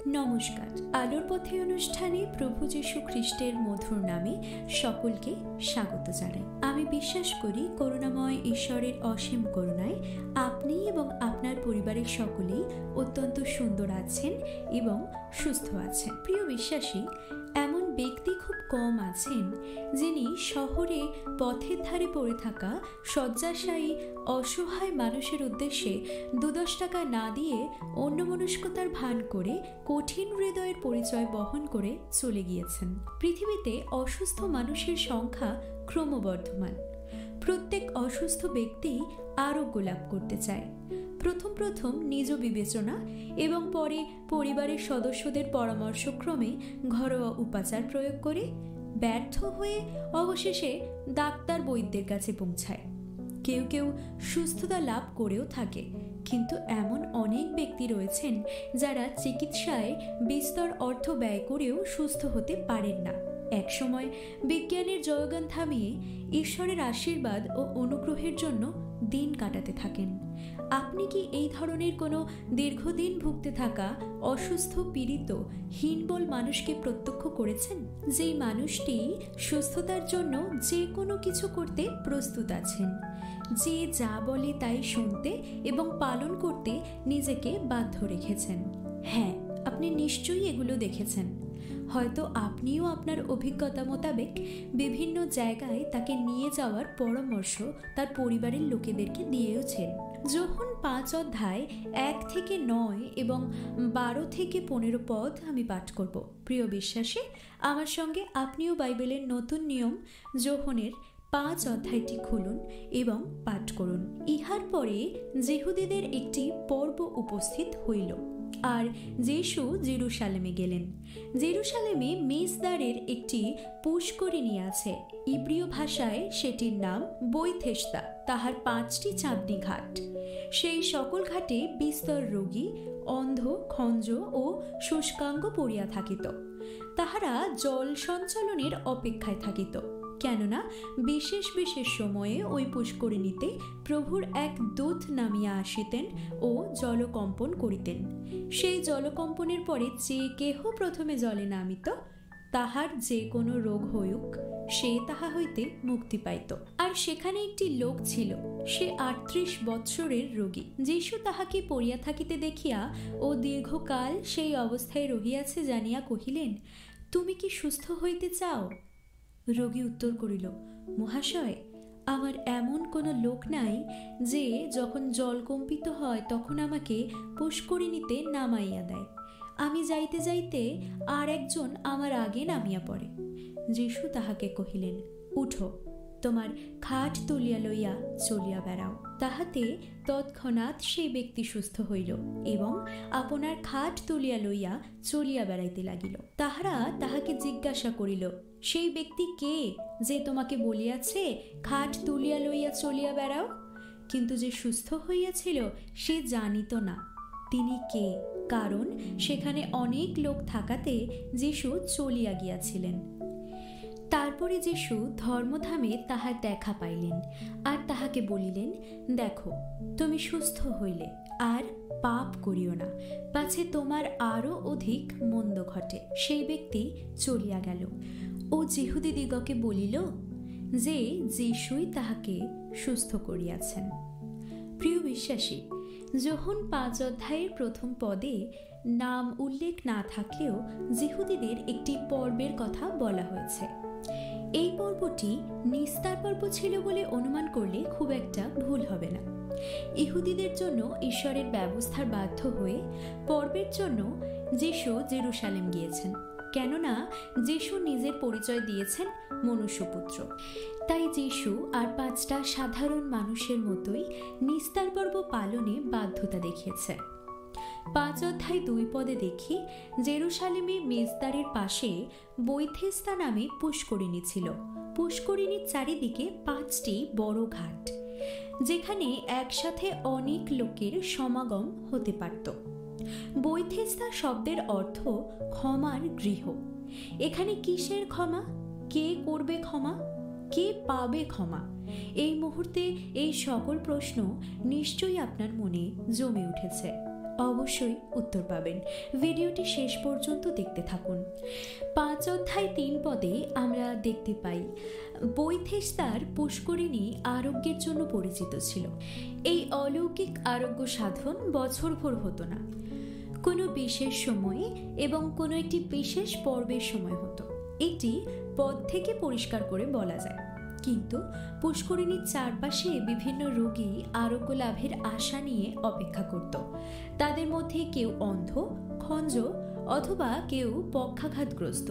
নমস্কার। আলোর পথে অনুষ্ঠানে প্রভু যীশু খ্রিস্টের মধুর নামে সকলকে স্বাগত জানাই। আমি বিশ্বাস করি করুণাময় ঈশ্বরের অসীম করুণায় আপনি এবং আপনার পরিবারের সকলেই অত্যন্ত সুন্দর আছেন এবং সুস্থ আছেন। প্রিয় বিশ্বাসী, এমন ব্যক্তি খুব কম আছেন যিনি শহরে পথের ধারে পড়ে থাকা শয্যাশায়ী অসহায় মানুষের উদ্দেশ্যে 2-10 টাকা না দিয়ে অন্যমনস্কতার ভান করে কঠিন হৃদয়ের পরিচয় বহন করে চলে গিয়েছেন। পৃথিবীতে অসুস্থ মানুষের সংখ্যা ক্রমবর্ধমান। প্রত্যেক অসুস্থ ব্যক্তি আরোগ্য লাভ করতে চায়। প্রথম নিজ বিবেচনা এবং পরে পরিবারের সদস্যদের পরামর্শক্রমে ঘরোয়া উপাচার প্রয়োগ করে ব্যর্থ হয়ে অবশেষে ডাক্তার বৈদ্যের কাছে পৌঁছায়। কেউ কেউ সুস্থতা লাভ করেও থাকে, কিন্তু এমন অনেক ব্যক্তি রয়েছেন যারা চিকিৎসায় বিস্তর অর্থ ব্যয় করেও সুস্থ হতে পারেন না। একসময় বিজ্ঞানের জয়গান থামিয়ে ঈশ্বরের আশীর্বাদ ও অনুগ্রহের জন্য দিন কাটাতে থাকেন। আপনি কি এই ধরনের কোনো দীর্ঘদিন ভুগতে থাকা অসুস্থ পীড়িত হীনবল মানুষকে প্রত্যক্ষ করেছেন? যেই মানুষটি সুস্থতার জন্য যে কোনো কিছু করতে প্রস্তুত আছেন, যে যা বলে তাই শুনতে এবং পালন করতে নিজেকে বাধ্য রেখেছেন। হ্যাঁ, আপনি নিশ্চয়ই এগুলো দেখেছেন। হয়তো আপনিও আপনার অভিজ্ঞতা মোতাবেক বিভিন্ন জায়গায় তাকে নিয়ে যাওয়ার পরামর্শ তার পরিবারের লোকেদেরকে দিয়েওছেন। যোহন 5 অধ্যায় 1 থেকে 9 এবং 12 থেকে 15 পদ আমি পাঠ করব। প্রিয় বিশ্বাসী, আমার সঙ্গে আপনিও বাইবেলের নতুন নিয়ম যোহনের 5 অধ্যায়টি খুলুন এবং পাঠ করুন। ইহার পরে যিহুদীদের একটি পর্ব উপস্থিত হইল, আর যীশু জেরুসালেমে গেলেন। জেরুসালেমে মেজদারের একটি পুষ্করিণী আছে। ইব্রীয় ভাষায় সেটির নাম বৈথেসদা। তাহার 5টি চাঁদনি ঘাট। সেই সকল ঘাটে বিস্তর রোগী, অন্ধ, খঞ্জ ও শুষ্কাঙ্গ পড়িয়া থাকিত। তাহারা জল সঞ্চালনের অপেক্ষায় থাকিত, কেননা বিশেষ বিশেষ সময়ে ওই পুষ্করিণীতে প্রভুর এক দূত নামিয়া আসিতেন ও জলকম্পন করিতেন। সেই জলকম্পনের পরে যে কেহ প্রথমে জলে নামিত, তাহার যে কোনো রোগ হইউক, সে তাহা হইতে মুক্তি পাইত। আর সেখানে একটি লোক ছিল, সে 38 বৎসরের রোগী। যীশু তাহাকে পড়িয়া থাকিতে দেখিয়া ও দীর্ঘকাল সেই অবস্থায় রহিয়াছে জানিয়া কহিলেন, তুমি কি সুস্থ হইতে চাও? রোগী উত্তর করিল, মহাশয়, আমার এমন কোনো লোক নাই যে যখন জল কম্পিত হয় তখন আমাকে পুষ্করিণীতে নামাইয়া দেয়। আমি যাইতে যাইতে আর একজন আমার আগে নামিয়া পড়ে। যীশু তাহাকে কহিলেন, উঠো, তোমার খাট তুলিয়া লইয়া চলিয়া বেড়াও। তাহাতে তৎক্ষণাৎ সেই ব্যক্তি সুস্থ হইল এবং আপনার খাট তুলিয়া লইয়া চলিয়া বেড়াইতে লাগিল। তাহারা তাহাকে জিজ্ঞাসা করিল, সেই ব্যক্তি কে যে তোমাকে বলিয়াছে খাট তুলিয়া লইয়া চলিয়া বেড়াও? কিন্তু যে সুস্থ হইয়াছিল সে জানিত না তিনি কে, কারণ সেখানে অনেক লোক থাকাতে যীশু চলিয়া গিয়াছিলেন। তারপরে যীশু ধর্মধামে তাহার দেখা পাইলেন আর তাহাকে বলিলেন, দেখো, তুমি সুস্থ হইলে, আর পাপ করিও না, পাছে তোমার আরো অধিক মন্দ ঘটে। সেই ব্যক্তি চলিয়া গেল ও যিহুদীদিগকে বলিল যে যীশুই তাহাকে সুস্থ করিয়াছেন। প্রিয় বিশ্বাসী, যোহন 5 অধ্যায়ের প্রথম পদে নাম উল্লেখ না থাকলেও যিহুদীদের একটি পর্বের কথা বলা হয়েছে। এই পর্বটি নিস্তার পর্ব ছিল বলে অনুমান করলে খুব একটা ভুল হবে না। ইহুদিদের জন্য ঈশ্বরের ব্যবস্থার বাধ্য হয়ে পর্বের জন্য যীশু জেরুসালেম গিয়েছেন, কেননা যীশু নিজের পরিচয় দিয়েছেন মনুষ্যপুত্র। তাই যীশু আর 5টা সাধারণ মানুষের মতোই নিস্তার পর্ব পালনে বাধ্যতা দেখিয়েছে। 5 অধ্যায় 2 পদে দেখি, জেরুসালেমে মেজদারের পাশে বৈথেসদা নামে পুষ্করিণী ছিল। পুষ্করিণীর চারিদিকে 5টি বড় ঘাট, যেখানে একসাথে অনেক লোকের সমাগম হতে পারত। বৈথেসদা শব্দের অর্থ ক্ষমার গৃহ। এখানে কিসের ক্ষমা? কে করবে ক্ষমা? কে পাবে ক্ষমা? এই মুহূর্তে এই সকল প্রশ্ন নিশ্চয়ই আপনার মনে জমে উঠেছে। অবশ্যই উত্তর পাবেন। ভিডিওটি শেষ পর্যন্ত দেখতে থাকুন। 5 অধ্যায় 3 পদে আমরা দেখতে পাই বৈথেস্দার পুষ্করিণী আরোগ্যের জন্য পরিচিত ছিল। এই অলৌকিক আরোগ্য সাধন বছরভর হতো না, কোনো বিশেষ সময়ে এবং কোনো একটি বিশেষ পর্বের সময় হতো। এটি পদ থেকে পরিষ্কার করে বলা যায়। কিন্তু পুষ্করিণীর চারপাশে বিভিন্ন রোগী আরোগ্য লাভের আশা নিয়ে অপেক্ষা করত। তাদের মধ্যে কেউ অন্ধ, খঞ্জ অথবা কেউ পক্ষাঘাতগ্রস্ত।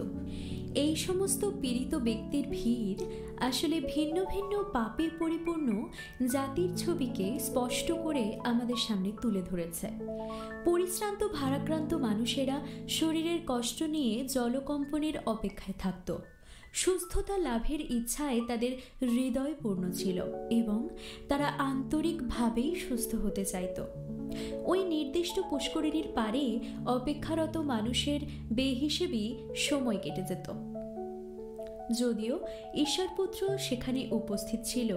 এই সমস্ত পীড়িত ব্যক্তির ভিড় আসলে ভিন্ন ভিন্ন পাপে পরিপূর্ণ জাতির ছবিকে স্পষ্ট করে আমাদের সামনে তুলে ধরেছে। পরিশ্রান্ত ভারাক্রান্ত মানুষেরা শরীরের কষ্ট নিয়ে জলকম্পনের অপেক্ষায় থাকত। সুস্থতা লাভের ইচ্ছায় তাদের হৃদয় পূর্ণ ছিল এবং তারা আন্তরিকভাবেই সুস্থ হতে চাইত। ওই নির্দিষ্ট পুষ্করিণীর পারে অপেক্ষারত মানুষের বেহিসেবি সময় কেটে যেত। যদিও ঈশ্বরপুত্র সেখানে উপস্থিত ছিল,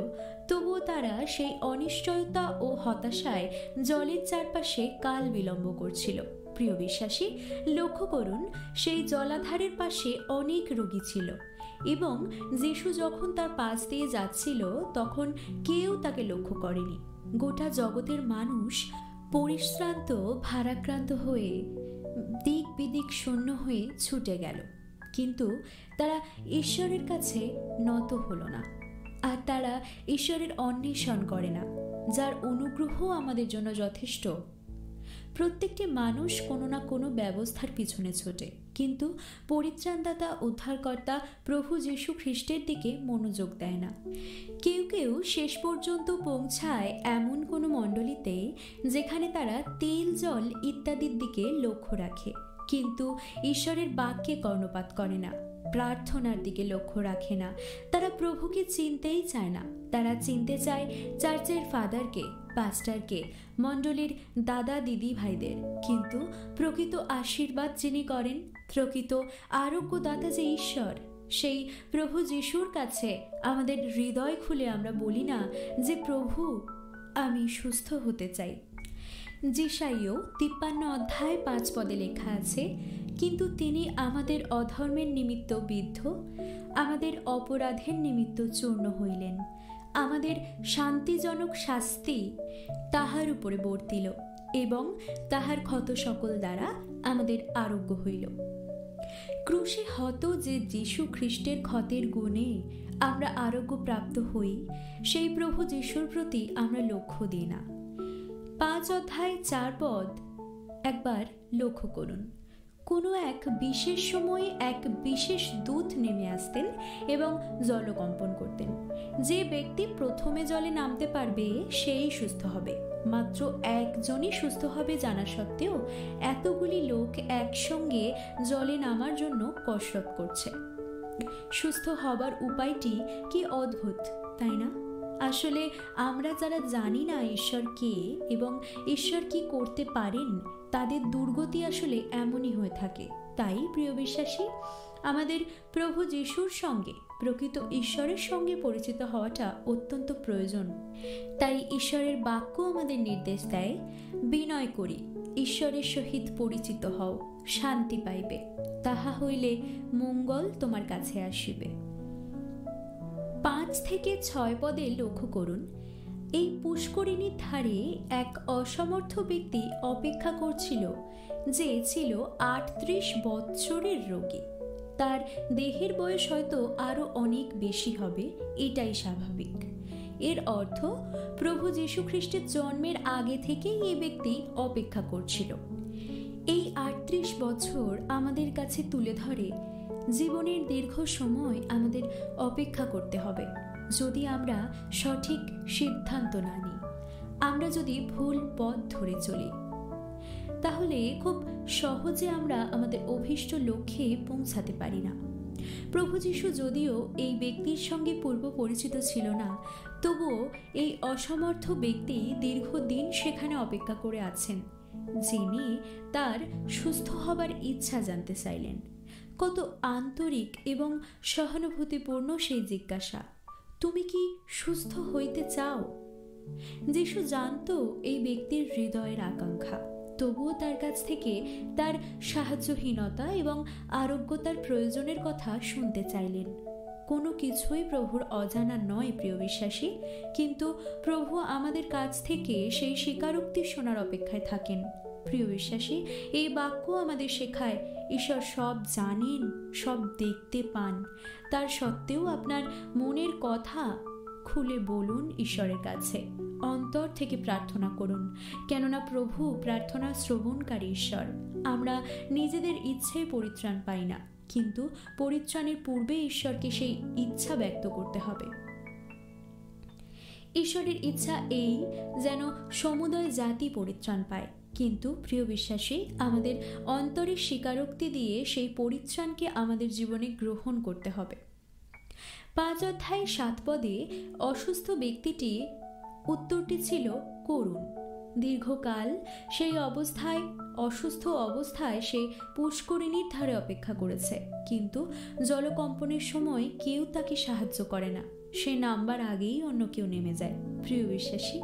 তবুও তারা সেই অনিশ্চয়তা ও হতাশায় জলের চারপাশে কাল বিলম্ব করছিল। প্রিয় বিশ্বাসী, লক্ষ্য করুন, সেই জলাধারের পাশে অনেক রোগী ছিল এবং যিশু যখন তার পাশ দিয়ে যাচ্ছিল তখন কেউ তাকে লক্ষ্য করেনি। গোটা জগতের মানুষ পরিশ্রান্ত ভারাক্রান্ত হয়ে দিক বিদিক শূন্য হয়ে ছুটে গেল, কিন্তু তারা ঈশ্বরের কাছে নত হলো না। আর তারা ঈশ্বরের অন্বেষণ করে না, যার অনুগ্রহ আমাদের জন্য যথেষ্ট। প্রত্যেকটি মানুষ কোনো না কোনো ব্যবস্থার পিছনে ছোটে, কিন্তু পরিত্রাণদাতা উদ্ধারকর্তা প্রভু যীশু খ্রিস্টের দিকে মনোযোগ দেয় না। কেউ কেউ শেষ পর্যন্ত পৌঁছায় এমন কোনো মণ্ডলীতে যেখানে তারা তেল, জল ইত্যাদির দিকে লক্ষ্য রাখে, কিন্তু ঈশ্বরের বাক্যে কর্ণপাত করে না, প্রার্থনার দিকে লক্ষ্য রাখে না। তারা প্রভুকে চিনতেই চায় না। তারা চিনতে চায় চার্চের ফাদারকে, পাস্টারকে, মণ্ডলীর দাদা দিদি ভাইদের, কিন্তু প্রকৃত আশীর্বাদ যিনি করেন, প্রকৃত আরোগ্যদাতা যে ঈশ্বর, সেই প্রভু যিশুর কাছে আমাদের হৃদয় খুলে আমরা বলি না যে প্রভু, আমি সুস্থ হতে চাই। যেশাইয় 53 অধ্যায় 5 পদে লেখা আছে, কিন্তু তিনি আমাদের অধর্মের নিমিত্ত বিদ্ধ, আমাদের অপরাধের নিমিত্ত চূর্ণ হইলেন, আমাদের শান্তিজনক শাস্তি তাহার উপরে বর্তিল এবং তাহার ক্ষত সকল দ্বারা আমাদের আরোগ্য হইল। ক্রুশে হত যে যীশু খ্রিস্টের ক্ষতের গুণে আমরা আরোগ্য প্রাপ্ত হই, সেই প্রভু যীশুর প্রতি আমরা লক্ষ্য দিই না। 5 অধ্যায় 4 পদ একবার লক্ষ্য করুন। কোনো এক বিশেষ সময়ে এক বিশেষ দূত নেমে আসতেন এবং জলকম্পন করতেন। যে ব্যক্তি প্রথমে জলে নামতে পারবে সেই সুস্থ হবে। মাত্র একজনই সুস্থ হবে জানা সত্ত্বেও এতগুলি লোক একসঙ্গে জলে নামার জন্য কসরত করছে। সুস্থ হবার উপায়টি কি অদ্ভুত, তাই না? আসলে আমরা যারা জানি না ঈশ্বর কে এবং ঈশ্বর কি করতে পারেন, তাদের দুর্গতি আসলে এমনই হয়ে থাকে। তাই প্রিয় বিশ্বাসী, আমাদের প্রভু যিশুর সঙ্গে, প্রকৃত ঈশ্বরের সঙ্গে পরিচিত হওয়াটা অত্যন্ত প্রয়োজন। তাই ঈশ্বরের বাক্য আমাদের নির্দেশ দেয়, বিনয় করি ঈশ্বরের সহিত পরিচিত হও, শান্তি পাইবে, তাহা হইলে মঙ্গল তোমার কাছে আসিবে। 5 থেকে 6 পদে লক্ষ্য করুন, এই পুষ্করিণীর ধারে এক অসমর্থ ব্যক্তি অপেক্ষা করছিল, যে ছিল 38 বৎসরের রোগী। তার দেহের বয়স হয়তো আরো অনেক বেশি হবে, এটাই স্বাভাবিক। এর অর্থ প্রভু যীশু খ্রিস্টের জন্মের আগে থেকেই এই ব্যক্তি অপেক্ষা করছিল। এই 38 বছর আমাদের কাছে তুলে ধরে জীবনের দীর্ঘ সময় আমাদের অপেক্ষা করতে হবে যদি আমরা সঠিক সিদ্ধান্ত না নিই, আমরা যদি ভুল পথ ধরে চলি, তাহলে খুব সহজে আমরা আমাদের অভীষ্ট লক্ষ্যে পৌঁছাতে পারি না। প্রভু যীশু যদিও এই ব্যক্তির সঙ্গে পূর্ব পরিচিত ছিল না, তবুও এই অসমর্থ ব্যক্তি দীর্ঘদিন সেখানে অপেক্ষা করে আছেন, যিনি তার সুস্থ হবার ইচ্ছা জানতে চাইলেন। কত আন্তরিক এবং সহানুভূতিপূর্ণ সেই জিজ্ঞাসা, তুমি কি সুস্থ হইতে চাও? যীশু জানত এই ব্যক্তির হৃদয়ের আকাঙ্ক্ষা। তবুও তার কাছ থেকে তার সাহায্যহীনতা এবং আরোগ্যতার প্রয়োজনের কথা শুনতে চাইলেন। কোনো কিছুই প্রভুর অজানা নয় প্রিয় বিশ্বাসী, কিন্তু প্রভু আমাদের কাছ থেকে সেই স্বীকারোক্তি শোনার অপেক্ষায় থাকেন। প্রিয় বিশ্বাসী, এই বাক্য আমাদের শেখায় ঈশ্বর সব জানেন, সব দেখতে পান। তার সত্ত্বেও আপনার মনের কথা খুলে বলুন ঈশ্বরের কাছে, অন্তর থেকে প্রার্থনা করুন, কেননা প্রভু প্রার্থনা শ্রবণকারী ঈশ্বর। আমরা নিজেদের ইচ্ছায় পরিত্রাণ পাই না, কিন্তু পরিত্রাণের পূর্বে ঈশ্বরকে সেই ইচ্ছা ব্যক্ত করতে হবে। ঈশ্বরের ইচ্ছা এই যেন সমুদয় জাতি পরিত্রাণ পায়, কিন্তু প্রিয় বিশ্বাসী, আমাদের অন্তরের স্বীকারোক্তি দিয়ে সেই পরিত্রাণকে আমাদের জীবনে গ্রহণ করতে হবে। 5 অধ্যায় 7 পদে অসুস্থ ব্যক্তিটি উত্তরটি ছিল করুণ। দীর্ঘকাল সেই অসুস্থ অবস্থায় সে পুষ্করিণীর ধারে অপেক্ষা করেছে, কিন্তু জলকম্পনের সময় কেউ তাকে সাহায্য করে না। সে নামবার আগেই অন্য কেউ নেমে যায়। প্রিয় বিশ্বাসী,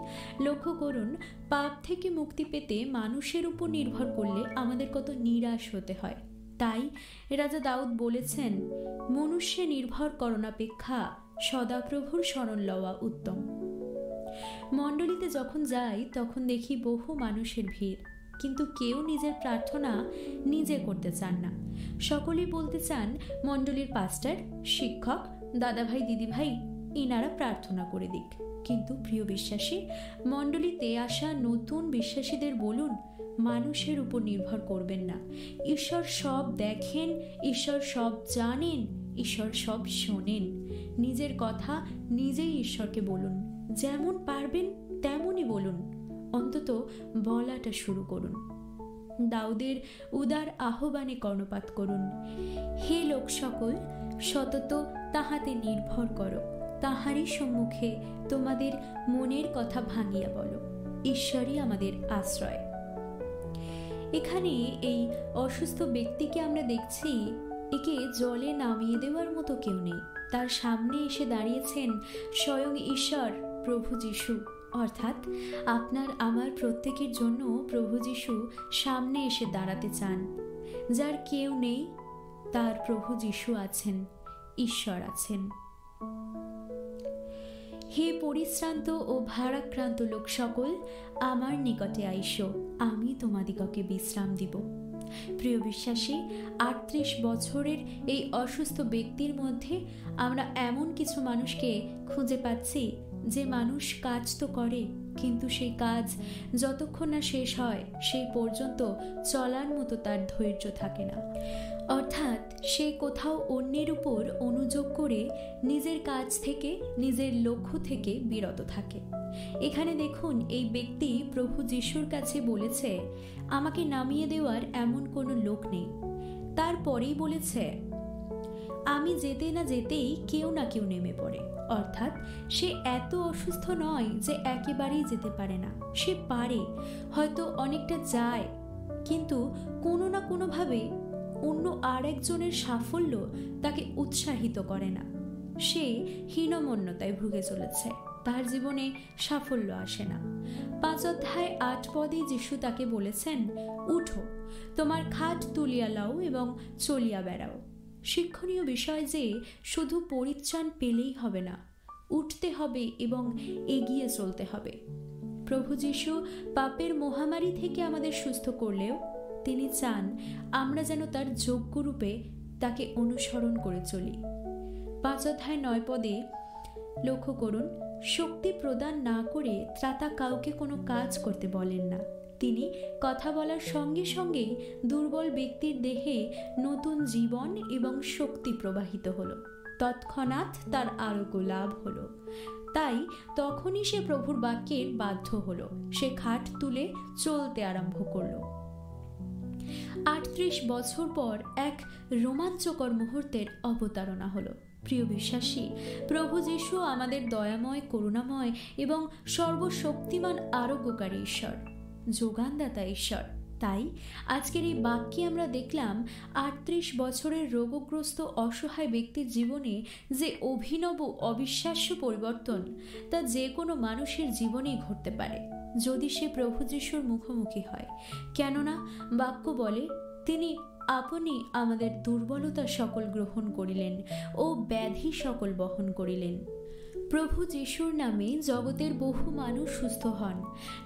লক্ষ্য করুন, পাপ থেকে মুক্তি পেতে মানুষের উপর নির্ভর করলে আমাদের কত নিরাশ হতে হয়। তাই রাজা দাউদ বলেছেন, মনুষ্যে নির্ভর করণাপেক্ষা সদাপ্রভুর শরণ লওয়া উত্তম। মণ্ডলীতে যখন যাই তখন দেখি বহু মানুষের ভিড়, কিন্তু কেউ নিজের প্রার্থনা নিজে করতে চান না। সকলেই বলতে চান মণ্ডলীর পাস্টার, শিক্ষক, দাদাভাই, দিদিভাই ইনারা প্রার্থনা করে দিক। কিন্তু প্রিয় বিশ্বাসী, মণ্ডলীতে আসা নতুন বিশ্বাসীদের বলুন, মানুষের উপর নির্ভর করবেন না। ঈশ্বর সব দেখেন, ঈশ্বর সব জানেন, ঈশ্বর সব শোনেন। নিজের কথা নিজেই ঈশ্বরকে বলুন, যেমন পারবেন তেমনই বলুন, অন্তত বলাটা শুরু করুন। দাউদের উদার আহ্বানে কর্ণপাত করুন। হে লোক সকল, সতত তাহাতে নির্ভর করো, তাহারই সম্মুখে তোমাদের মনের কথা ভাঙিয়া বলো, ঈশ্বরই আমাদের আশ্রয়। এখানে এই অসুস্থ ব্যক্তিকে আমরা দেখছি, একে জলে নামিয়ে দেওয়ার মতো কেউ নেই। তার সামনে এসে দাঁড়িয়েছেন স্বয়ং ঈশ্বর, প্রভু যিশু। অর্থাৎ আপনার আমার প্রত্যেকের জন্য প্রভু যিশু সামনে এসে দাঁড়াতে চান। যার কেউ নেই, তার প্রভু যিশু আছেন, ঈশ্বর আছেন। হে পরিশ্রান্ত ও ভারাক্রান্ত লোক সকল, আমার নিকটে আইসো, আমি তোমাদিগকে বিশ্রাম দিব। প্রিয় বিশ্বাসী, 38 বছরের এই অসুস্থ ব্যক্তির মধ্যে আমরা এমন কিছু মানুষকে খুঁজে পাচ্ছি যে মানুষ কাজ তো করে, কিন্তু সেই কাজ যতক্ষণ না শেষ হয় সেই পর্যন্ত চলার মতো তার ধৈর্য থাকে না। অর্থাৎ সে কোথাও অন্যের উপর অনুযোগ করে নিজের কাজ থেকে, নিজের লক্ষ্য থেকে বিরত থাকে। এখানে দেখুন, এই ব্যক্তি প্রভু যিশুর কাছে বলেছে, আমাকে নামিয়ে দেওয়ার এমন কোনো লোক নেই। তারপরেই বলেছে, আমি যেতে না যেতেই কেউ না কেউ নেমে পড়ে। অর্থাৎ সে এত অসুস্থ নয় যে একেবারেই যেতে পারে না, সে পারে, হয়তো অনেকটা যায়, কিন্তু কোনো না কোনোভাবে অন্য আর একজনের সাফল্য তাকে উৎসাহিত করে না। সে হীনমন্যতায় ভুগে চলেছে, তার জীবনে সাফল্য আসে না। 5 অধ্যায় 8 পদে যিশু তাকে বলেছেন, উঠো, তোমার খাট তুলিয়া লও এবং চলিয়া বেড়াও। শিক্ষণীয় বিষয় যে শুধু পরিত্রাণ পেলেই হবে না, উঠতে হবে এবং এগিয়ে চলতে হবে। প্রভু যিশু পাপের মহামারী থেকে আমাদের সুস্থ করলেও তিনি চান আমরা যেন তার যোগ্য রূপে তাকে অনুসরণ করে চলি। 5 অধ্যায় 9 পদে লক্ষ্য করুন, শক্তি প্রদান না করে ত্রাতা কাউকে কোনো কাজ করতে বলেন না। তিনি কথা বলার সঙ্গে সঙ্গেই দুর্বল ব্যক্তির দেহে নতুন জীবন এবং শক্তি প্রবাহিত হলো। তৎক্ষণাৎ তার আরোগ্য লাভ হলো। তাই তখনই সে প্রভুর বাক্যের বাধ্য হলো। সে খাট তুলে চলতে আরম্ভ করলো। 38 বছর পর এক রোমাঞ্চকর মুহূর্তের অবতারণা হলো। প্রিয় বিশ্বাসী, প্রভু যিশু আমাদের দয়াময়, করুণাময় এবং সর্বশক্তিমান আরোগ্যকারী ঈশ্বর, যোগানদাতা ঈশ্বর। তাই আজকের এই বাক্যে আমরা দেখলাম 38 বছরের রোগগ্রস্ত অসহায় ব্যক্তির জীবনে যে অভিনব অবিশ্বাস্য পরিবর্তন, তা যে কোনো মানুষের জীবনেই ঘটতে পারে। যদি সে প্রভু যিশুর মুখোমুখি হয়। কেননা বাক্য বলে, তিনি আপনি আমাদের দুর্বলতা সকল গ্রহণ করিলেন ও ব্যাধি সকল বহন করিলেন। প্রভু যিশুর নামে জগতের বহু মানুষ সুস্থ হন,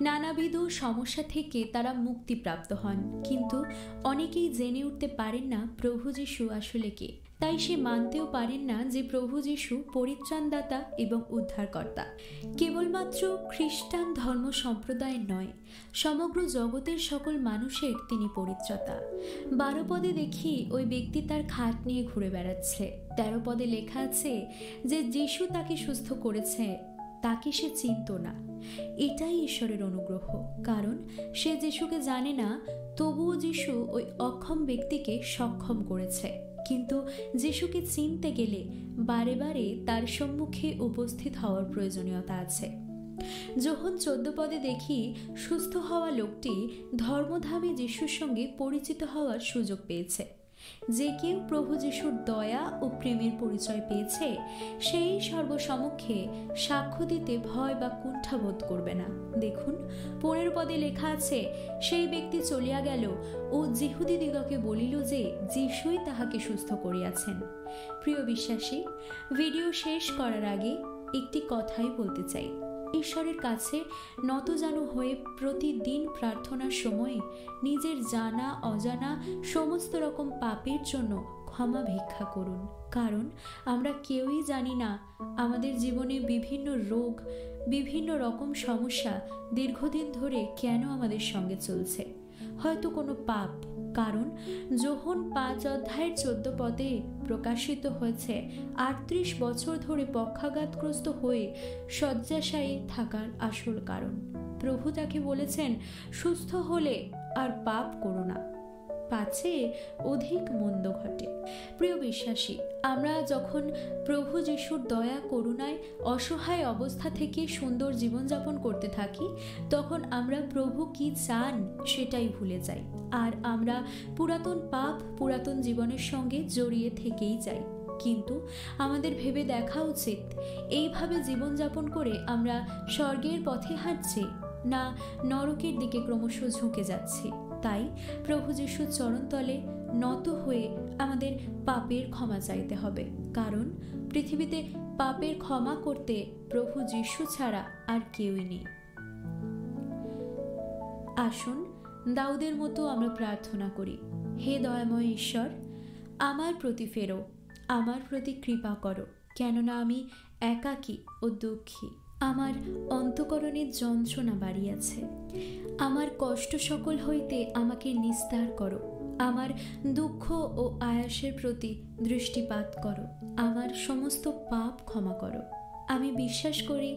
নানাবিধ সমস্যা থেকে তারা মুক্তিপ্রাপ্ত হন, কিন্তু অনেকেই জেনে উঠতে পারেন না প্রভু যিশু আসলে কে। তাই সে মানতেও পারেন না যে প্রভু যিশু পরিত্রাণদাতা এবং উদ্ধারকর্তা। কেবলমাত্র খ্রিস্টান ধর্ম সম্প্রদায়ের নয়, সমগ্র জগতের সকল মানুষের তিনি পরিত্রাতা। 12 পদে দেখি ওই ব্যক্তি তার খাট নিয়ে ঘুরে বেড়াচ্ছে। 13 পদে লেখা আছে যে যিশু তাকে সুস্থ করেছে, তাকে সে চিনত না। এটাই ঈশ্বরের অনুগ্রহ, কারণ সে যিশুকে জানে না, তবুও যিশু ওই অক্ষম ব্যক্তিকে সক্ষম করেছে। কিন্তু যিশুকে চিনতে গেলে বারে বারে তার সম্মুখে উপস্থিত হওয়ার প্রয়োজনীয়তা আছে। যখন 14 পদে দেখি সুস্থ হওয়া লোকটি ধর্মধামে যিশুর সঙ্গে পরিচিত হওয়ার সুযোগ পেয়েছে। যে কেউ প্রভু যিশুর দয়া ও প্রেমের পরিচয় পেয়েছে, সেই সর্বসমক্ষে সাক্ষ্য দিতে ভয় বা কুণ্ঠাবোধ করবে না। দেখুন 15 পদে লেখা আছে, সেই ব্যক্তি চলিয়া গেল ও যিহুদীদিগকে বলিল যে যিশুই তাহাকে সুস্থ করিয়াছেন। প্রিয় বিশ্বাসী, ভিডিও শেষ করার আগে একটি কথাই বলতে চাই। ঈশ্বরের কাছে নতজানু হয়ে প্রতিদিন প্রার্থনার সময় নিজের জানা অজানা সমস্ত রকম পাপের জন্য ক্ষমা ভিক্ষা করুন, কারণ আমরা কেউই জানি না আমাদের জীবনে বিভিন্ন রোগ, বিভিন্ন রকম সমস্যা দীর্ঘদিন ধরে কেন আমাদের সঙ্গে চলছে। হয়তো কোনো পাপ, কারণ যোহন 5 অধ্যায়ের 14 পদে প্রকাশিত হয়েছে 38 বছর ধরে পক্ষাঘাতগ্রস্ত হয়ে শয্যাশায়ী থাকার আসল কারণ। প্রভু তাকে বলেছেন, সুস্থ হলে আর পাপ করো না, পাছে অধিক মন্দ ঘটে। প্রিয় বিশ্বাসী, আমরা যখন প্রভু যিশুর দয়া করুণায় অসহায় অবস্থা থেকে সুন্দর জীবনযাপন করতে থাকি, তখন আমরা প্রভু কি চান সেটাই ভুলে যাই, আর আমরা পুরাতন পাপ, পুরাতন জীবনের সঙ্গে জড়িয়ে থেকেই যাই। কিন্তু আমাদের ভেবে দেখা উচিত, এইভাবে জীবনযাপন করে আমরা স্বর্গের পথে হাঁটছি না নরকের দিকে ক্রমশ ঝুঁকে যাচ্ছি। তাই প্রভু যিশুর চরণতলে নত হয়ে আমাদের পাপের ক্ষমা চাইতে হবে, কারণ পৃথিবীতে পাপের ক্ষমা করতে প্রভু যিশু ছাড়া আর কেউই নেই। আসুন দাউদের মতো আমরা প্রার্থনা করি, হে দয়াময় ঈশ্বর, আমার প্রতি ফেরো, আমার প্রতি কৃপা করো, কেননা আমি একাকী ও দুঃখী। আমার অন্তঃকরণের যন্ত্রণা বাড়িয়াছে। আমার কষ্ট সকল হইতে আমাকে নিস্তার করো। আমার দুঃখ ও আয়াসের প্রতি দৃষ্টিপাত করো। আমার সমস্ত পাপ ক্ষমা করো। আমি বিশ্বাস করি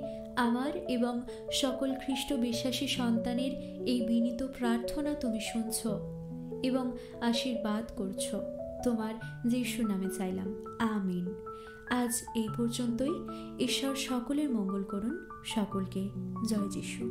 আমার এবং সকল খ্রিস্ট বিশ্বাসী সন্তানের এই বিনীত প্রার্থনা তুমি শুনছ এবং আশীর্বাদ করছো। তোমার যিশু নামে চাইলাম, আমিন। আজ এই পর্যন্তই। ঈশ্বর সকলের মঙ্গল করুন। সকলকে জয় যিশু।